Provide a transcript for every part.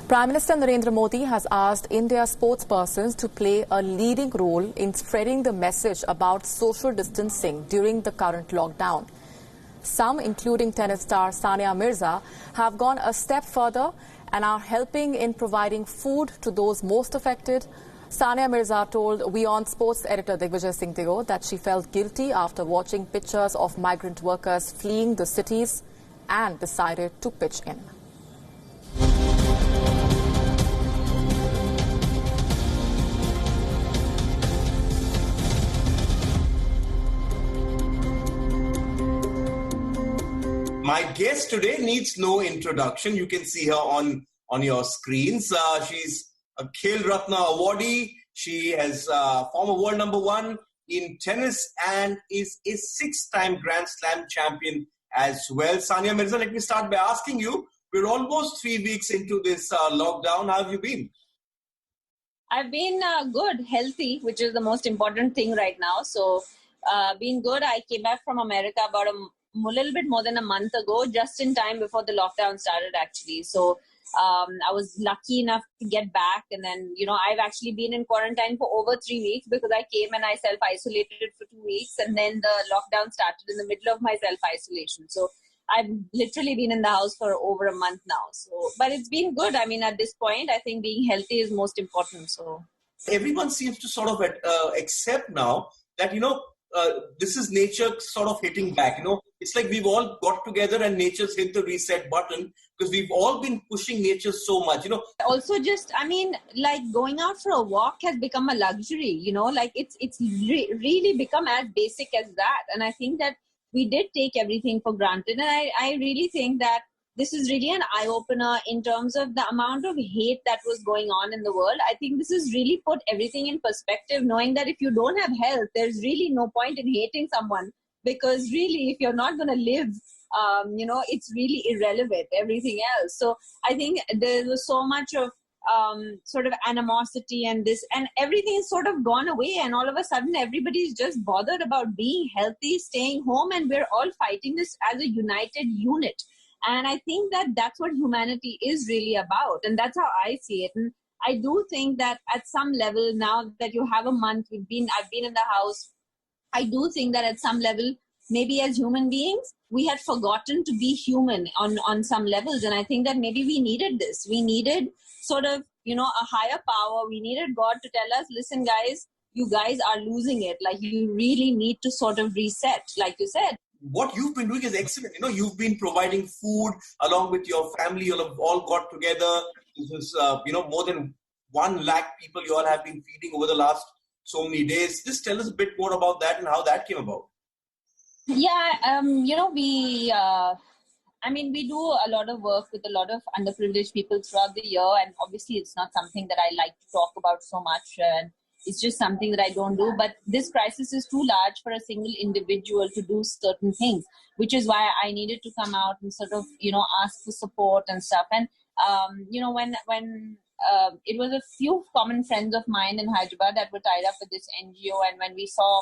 Prime Minister Narendra Modi has asked India sportspersons to play a leading role in spreading the message about social distancing during the current lockdown. Some, including tennis star Sania Mirza, have gone a step further and are helping in providing food to those most affected. Sania Mirza told WION sports editor Digvijay Singh Digo that she felt guilty after watching pictures of migrant workers fleeing the cities and decided to pitch in. My guest today needs no introduction. You can see her on your screens. She's a Khel Ratna awardee. She has former world number one in tennis and is a six-time Grand Slam champion as well. Sania Mirza, let me start by asking you, we're almost 3 weeks into this lockdown. How have you been? I've been good, healthy, which is the most important thing right now. So, been good. I came back from America about a little bit more than a month ago, just in time before the lockdown started, actually. So, I was lucky enough to get back. And then, I've actually been in quarantine for over 3 weeks because I came and I self-isolated for 2 weeks. And then the lockdown started in the middle of my self-isolation. So, I've literally been in the house for over a month now. So, but it's been good. I mean, at this point, I think being healthy is most important. So, everyone seems to sort of accept now that, this is nature sort of hitting back. It's like we've all got together and nature's hit the reset button because we've all been pushing nature so much. Also like going out for a walk has become a luxury, it's really become as basic as that. And I think that we did take everything for granted. And I really think that this is really an eye-opener in terms of the amount of hate that was going on in the world. I think this has really put everything in perspective, knowing that if you don't have health, there's really no point in hating someone, because really, if you're not going to live, it's really irrelevant, everything else. So I think there was so much of sort of animosity and everything is sort of gone away. And all of a sudden, everybody's just bothered about being healthy, staying home, and we're all fighting this as a united unit. And I think that that's what humanity is really about. And that's how I see it. And I do think that at some level, now that you have a month, I've been in the house, I do think that at some level, maybe as human beings, we had forgotten to be human on some levels. And I think that maybe we needed this. We needed sort of, a higher power. We needed God to tell us, listen, guys, you guys are losing it. Like, you really need to sort of reset, like you said. What you've been doing is excellent. You've been providing food along with your family. You have all got together. This is, more than 1 lakh people you all have been feeding over the last so many days. Just tell us a bit more about that and how that came about. Yeah, we do a lot of work with a lot of underprivileged people throughout the year. And obviously, it's not something that I like to talk about so much. And it's just something that I don't do. But this crisis is too large for a single individual to do certain things, which is why I needed to come out and sort of, ask for support and stuff. And, when it was a few common friends of mine in Hyderabad that were tied up with this NGO. And when we saw,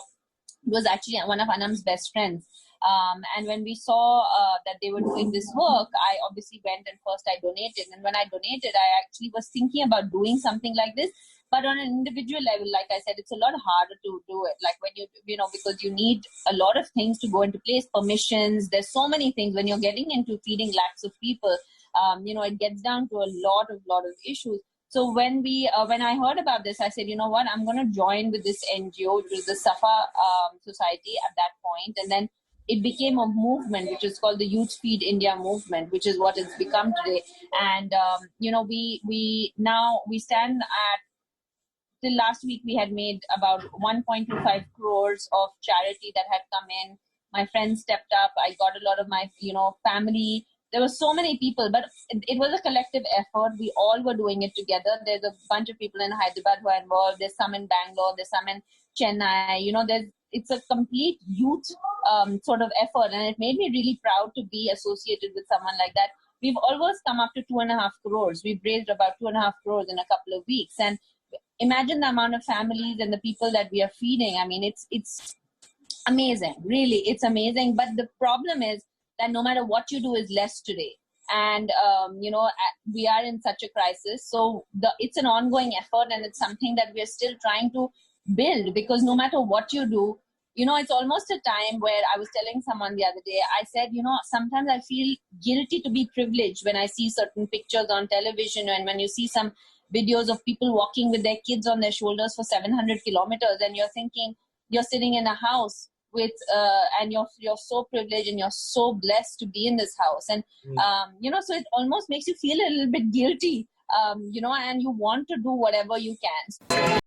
it was actually one of Anam's best friends. And when we saw that they were doing this work, I obviously went and first I donated. And when I donated, I actually was thinking about doing something like this. But on an individual level, like I said, it's a lot harder to do it. Like when because you need a lot of things to go into place, permissions. There's so many things when you're getting into feeding lakhs of people. It gets down to a lot of issues. So when I heard about this, I said, you know what, I'm going to join with this NGO, which was the Safa Society at that point. And then it became a movement, which is called the Youth Feed India movement, which is what it's become today. And, we stand at, till last week, we had made about 1.25 crores of charity that had come in. My friends stepped up. I got a lot of my, family. There were so many people, but it was a collective effort. We all were doing it together. There's a bunch of people in Hyderabad who are involved. There's some in Bangalore. There's some in Chennai. It's a complete youth sort of effort. And it made me really proud to be associated with someone like that. We've almost come up to 2.5 crores. We've raised about 2.5 crores in a couple of weeks. And imagine the amount of families and the people that we are feeding. I mean, it's amazing. Really, it's amazing. But the problem is that no matter what you do is less today. And we are in such a crisis, so it's an ongoing effort, and it's something that we're still trying to build, because no matter what you do, it's almost a time where I was telling someone the other day, I said, sometimes I feel guilty to be privileged when I see certain pictures on television, and when you see some videos of people walking with their kids on their shoulders for 700 kilometers, and you're thinking you're sitting in a house with and you're so privileged and you're so blessed to be in this house, and so it almost makes you feel a little bit guilty, and you want to do whatever you can.